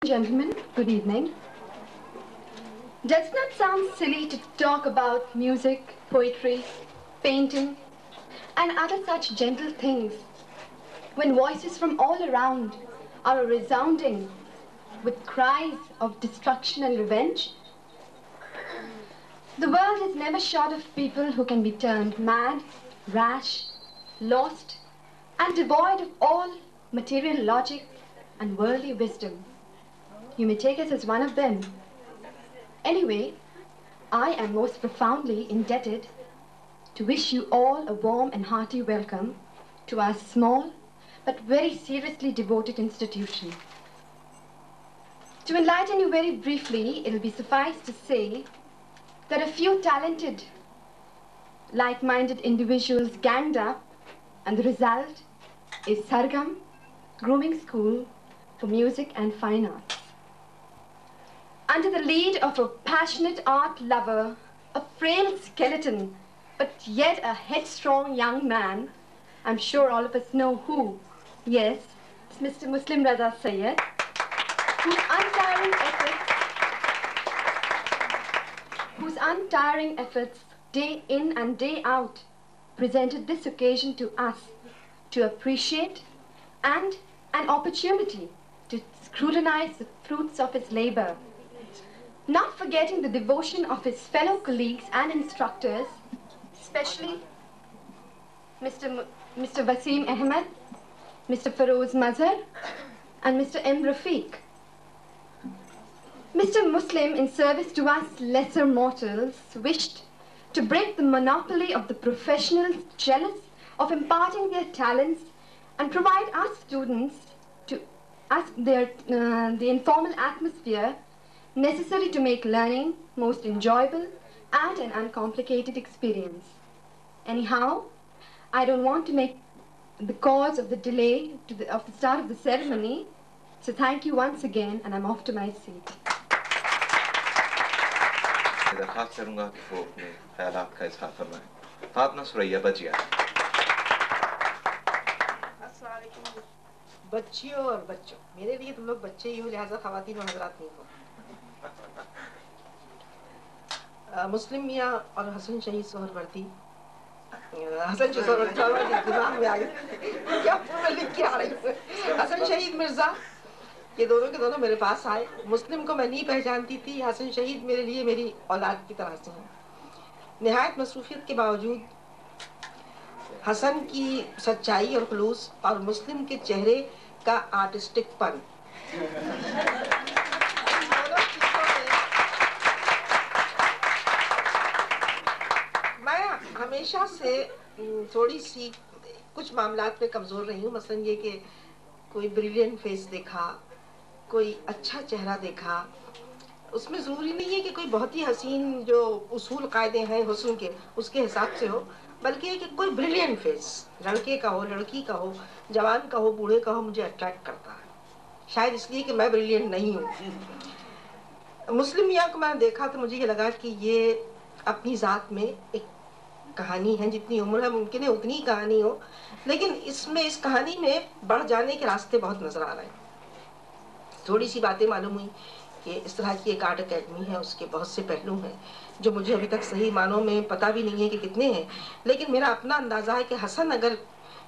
gentlemen, good evening. Does not sound silly to talk about music, poetry, painting, and other such gentle things when voices from all around are resounding with cries of destruction and revenge? The world is never short of people who can be turned mad, rash, lost, and devoid of all material logic and worldly wisdom. You may take us as one of them. Anyway, I am most profoundly indebted to wish you all a warm and hearty welcome to our small but very seriously devoted institution. To enlighten you very briefly, it will be suffice to say that a few talented, like-minded individuals ganged up, and the result is Sargam Grooming School for Music and Fine Arts. Under the lead of a passionate art lover, a frail skeleton, but yet a headstrong young man, I'm sure all of us know who. Yes, it's Mr. Muslim Raza Syed, whose untiring efforts day in and day out presented this occasion to us to appreciate and an opportunity to scrutinize the fruits of his labor, not forgetting the devotion of his fellow colleagues and instructors, especially Mr. Wasim Ahmed, Mr. Feroz Mazhar, and Mr. M. Rafiq. Mr. Muslim, in service to us lesser mortals, wished to break the monopoly of the professionals jealous of imparting their talents and provide us students to us the informal atmosphere necessary to make learning most enjoyable and an uncomplicated experience. Anyhow, I don't want to make the cause of the delay of the start of the ceremony, so thank you once again, and I'm off to my seat. درخواست کروں گا کہ وہ اپنے خیالات کا اظہار فرمائیں. فاطمہ سریا بجیا. السلام علیکم بچیوں اور بچوں. میرے لیے تم لوگ بچے ہی ہو، لہٰذا خواتین و حضرات نہیں ہو. مسلم میاں اور حسن شہید سہروردی، حسن شہید سہروردی دماغ میں آ گیا، کیا پورا لکھ کے آ رہی ہوں. حسن شہید مرزا، یہ دونوں کے دونوں میرے پاس آئے. مسلم کو میں نہیں پہچانتی تھی، حسن شہید میرے لیے میری اولاد کی طرح سے ہیں. نہایت مصروفیت کے باوجود حسن کی سچائی اور خلوص اور مسلم کے چہرے کا آرٹسٹک پن، میں ہمیشہ سے تھوڑی سی کچھ معاملات میں کمزور رہی ہوں. مثلا یہ کہ کوئی بریلینٹ فیس دیکھا، کوئی اچھا چہرہ دیکھا، اس میں ضروری نہیں ہے کہ کوئی بہت ہی حسین جو اصول قاعدے ہیں حسن کے اس کے حساب سے ہو، بلکہ کہ کوئی بریلینٹ فیس لڑکے کا ہو، لڑکی کا ہو، جوان کا ہو، بوڑھے کا ہو، مجھے اٹریکٹ کرتا ہے. شاید اس لیے کہ میں بریلینٹ نہیں ہوں. مسلم میاں کو میں نے دیکھا تو مجھے یہ لگا کہ یہ اپنی ذات میں ایک کہانی ہے. جتنی عمر ہے ممکن ہے اتنی ہی کہانی ہو، لیکن اس کہانی میں بڑھ جانے کے راستے بہت نظر آ رہے ہیں. تھوڑی سی باتیں معلوم ہوئی کہ اس طرح کی ایک آرٹ اکیڈمی ہے، اس کے بہت سے پہلو ہیں جو مجھے ابھی تک صحیح معنوں میں پتہ بھی نہیں ہے کہ کتنے ہیں. لیکن میرا اپنا اندازہ ہے کہ حسن اگر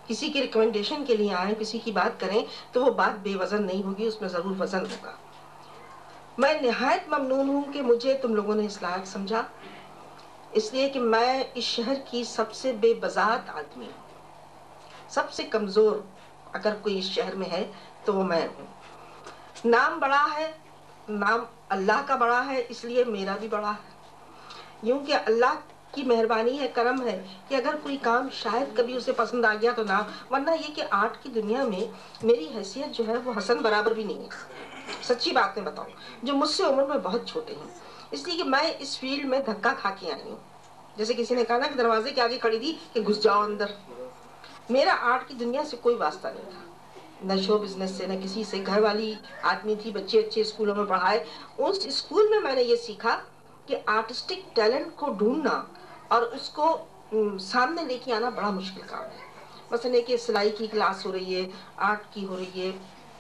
کسی کی ریکمنڈیشن کے لیے آئیں، کسی کی بات کریں تو وہ بات بے وزن نہیں ہوگی، اس میں ضرور وزن ہوگا. میں نہایت ممنون ہوں کہ مجھے تم لوگوں نے اس لائق سمجھا، اس لیے کہ میں اس شہر کی سب سے بے بذات آدمی ہوں. سب سے کمزور اگر کوئی اس شہر میں ہے تو وہ میں ہوں. نام بڑا ہے، نام اللہ کا بڑا ہے، اس لیے میرا بھی بڑا ہے. یوں کہ اللہ کی مہربانی ہے، کرم ہے کہ اگر کوئی کام شاید کبھی اسے پسند آ گیا تو نام، ورنہ یہ کہ آرٹ کی دنیا میں میری حیثیت جو ہے وہ حسن برابر بھی نہیں ہے. سچی بات میں بتاؤں، جو مجھ سے عمر میں بہت چھوٹے ہیں، اس لیے کہ میں اس فیلڈ میں دھکا کھا کے آئی ہوں. جیسے کسی نے کہا نا کہ دروازے کے آگے کھڑی تھی کہ گھس جاؤ اندر. میرا آرٹ کی دنیا سے کوئی واسطہ نہیں تھا، نہ شو بزنس سے، نہ کسی سے. گھر والی آدمی تھی، بچے اچھے اسکولوں میں پڑھائے. اس اسکول میں میں نے یہ سیکھا کہ آرٹسٹک ٹیلنٹ کو ڈھونڈنا اور اس کو سامنے لے کے آنا بڑا مشکل کام ہے. مثلا کہ سلائی کی کلاس ہو رہی ہے، آرٹ کی ہو رہی ہے،